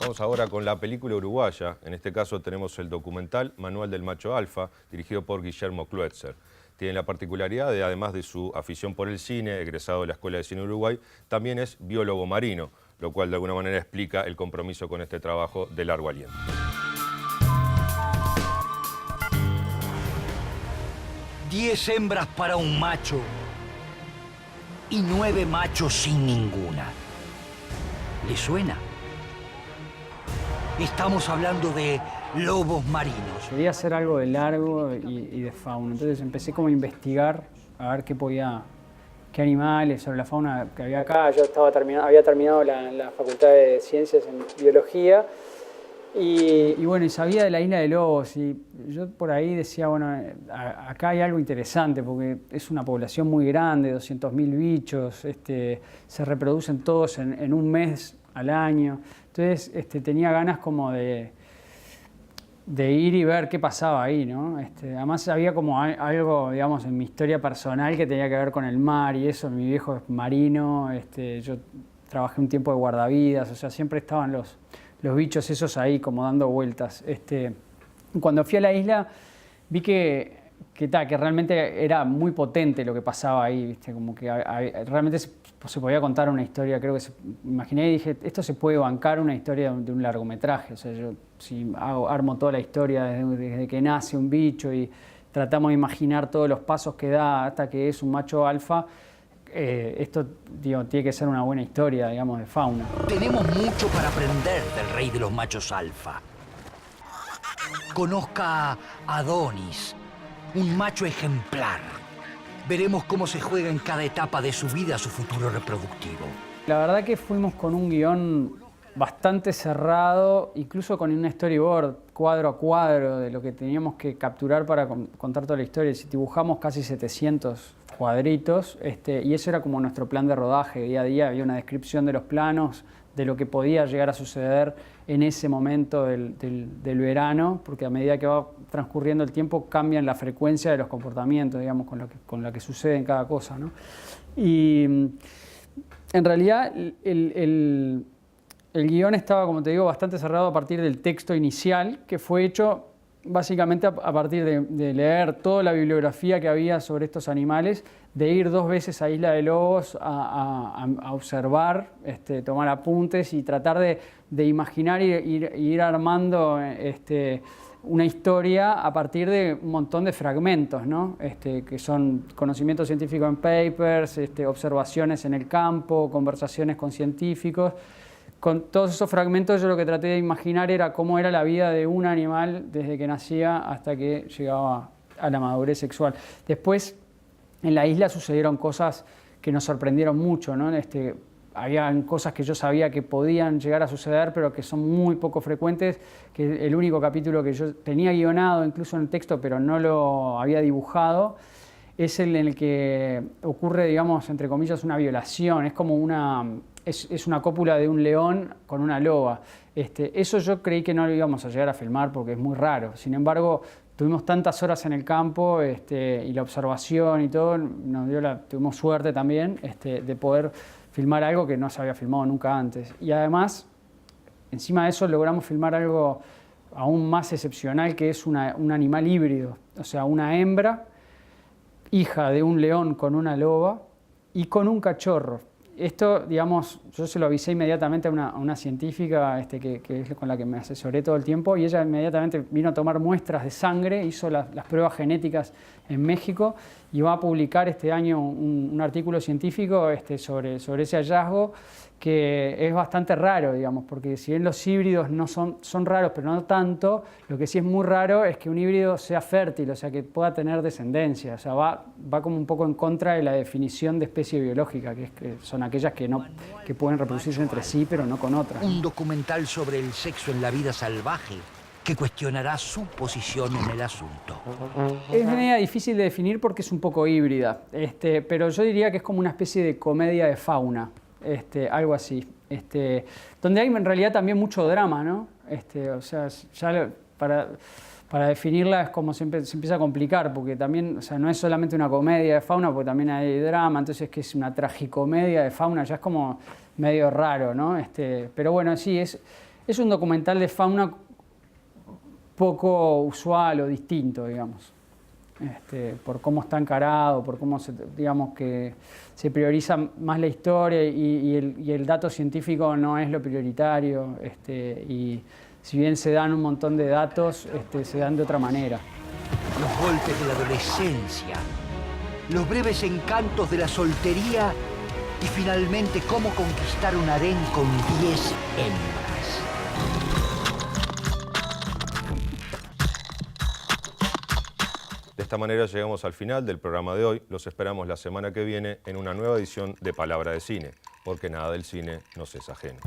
Vamos ahora con la película uruguaya. En este caso tenemos el documental Manual del Macho Alfa, dirigido por Guillermo Kloetzer. Tiene la particularidad de, además de su afición por el cine, egresado de la Escuela de Cine Uruguay, también es biólogo marino, lo cual de alguna manera explica el compromiso con este trabajo de largo aliento. Diez hembras para un macho y 9 machos sin ninguna. ¿Le suena? Estamos hablando de lobos marinos. Quería hacer algo de largo y de fauna, entonces empecé como a investigar, a ver qué animales, sobre la fauna que había acá. Yo había terminado la Facultad de Ciencias en Biología y bueno, y sabía de la isla de lobos y yo por ahí decía, bueno, acá hay algo interesante porque es una población muy grande, 200.000 bichos, se reproducen todos en un mes al año. Entonces tenía ganas como de ir y ver qué pasaba ahí, ¿no? Además había como algo, digamos, en mi historia personal que tenía que ver con el mar y eso. Mi viejo es marino, yo trabajé un tiempo de guardavidas, o sea, siempre estaban los bichos esos ahí como dando vueltas. Cuando fui a la isla vi que realmente era muy potente lo que pasaba ahí, ¿viste? Como que realmente se podía contar una historia, creo que imaginé y dije, esto se puede bancar una historia de un largometraje. O sea, yo si armo toda la historia desde que nace un bicho y tratamos de imaginar todos los pasos que da hasta que es un macho alfa, esto tiene que ser una buena historia, digamos, de fauna. Tenemos mucho para aprender del rey de los machos alfa. Conozca a Adonis, un macho ejemplar. Veremos cómo se juega en cada etapa de su vida su futuro reproductivo. La verdad que fuimos con un guión bastante cerrado, incluso con un storyboard cuadro a cuadro de lo que teníamos que capturar para contar toda la historia. Dibujamos casi 700 cuadritos y eso era como nuestro plan de rodaje. Día a día había una descripción de los planos, de lo que podía llegar a suceder en ese momento del verano, porque a medida que va transcurriendo el tiempo cambian la frecuencia de los comportamientos, digamos, con lo que sucede en cada cosa, ¿no? Y en realidad el guión estaba, como te digo, bastante cerrado a partir del texto inicial, que fue hecho básicamente a partir de leer toda la bibliografía que había sobre estos animales, de ir 2 veces a Isla de Lobos a observar, tomar apuntes y tratar de imaginar y ir armando una historia a partir de un montón de fragmentos, ¿no? Que son conocimiento científico en papers, observaciones en el campo, conversaciones con científicos. Con todos esos fragmentos yo lo que traté de imaginar era cómo era la vida de un animal desde que nacía hasta que llegaba a la madurez sexual. Después, en la isla sucedieron cosas que nos sorprendieron mucho, ¿no? Habían cosas que yo sabía que podían llegar a suceder, pero que son muy poco frecuentes, que el único capítulo que yo tenía guionado, incluso en el texto, pero no lo había dibujado, es el en el que ocurre, digamos, entre comillas, una violación. Es como es una cópula de un león con una loba. Eso yo creí que no lo íbamos a llegar a filmar porque es muy raro. Sin embargo, tuvimos tantas horas en el campo y la observación y todo, tuvimos suerte también de poder filmar algo que no se había filmado nunca antes. Y además, encima de eso, logramos filmar algo aún más excepcional, que es un animal híbrido. O sea, una hembra, hija de un león con una loba y con un cachorro. Esto, digamos, yo se lo avisé inmediatamente a una científica que es con la que me asesoré todo el tiempo, y ella inmediatamente vino a tomar muestras de sangre, hizo las pruebas genéticas en México y va a publicar este año un artículo científico sobre ese hallazgo, que es bastante raro, digamos, porque si bien los híbridos no son raros, pero no tanto, lo que sí es muy raro es que un híbrido sea fértil, o sea, que pueda tener descendencia. O sea, va como un poco en contra de la definición de especie biológica, que son aquellas que pueden reproducirse entre sí, pero no con otras. Un documental sobre el sexo en la vida salvaje que cuestionará su posición en el asunto. Es media difícil de definir porque es un poco híbrida, pero yo diría que es como una especie de comedia de fauna. Algo así, donde hay en realidad también mucho drama, ¿no? O sea, ya para definirla es como se empieza a complicar, porque también, o sea, no es solamente una comedia de fauna, porque también hay drama, entonces que es una tragicomedia de fauna, ya es como medio raro, ¿no? Pero bueno, sí, es Es un documental de fauna poco usual o distinto, digamos. Por cómo está encarado, por cómo digamos que se prioriza más la historia y el dato científico no es lo prioritario. Y si bien se dan un montón de datos, se dan de otra manera. Los golpes de la adolescencia, los breves encantos de la soltería y finalmente cómo conquistar un harén con 10 hembras. De esta manera llegamos al final del programa de hoy. Los esperamos la semana que viene en una nueva edición de Palabra de Cine, porque nada del cine nos es ajeno.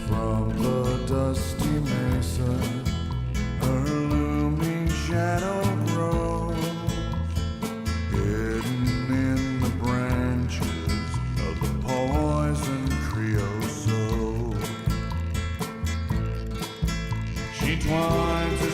From the dusty mesa, her looming shadow grows, hidden in the branches of the poison creosote. She twines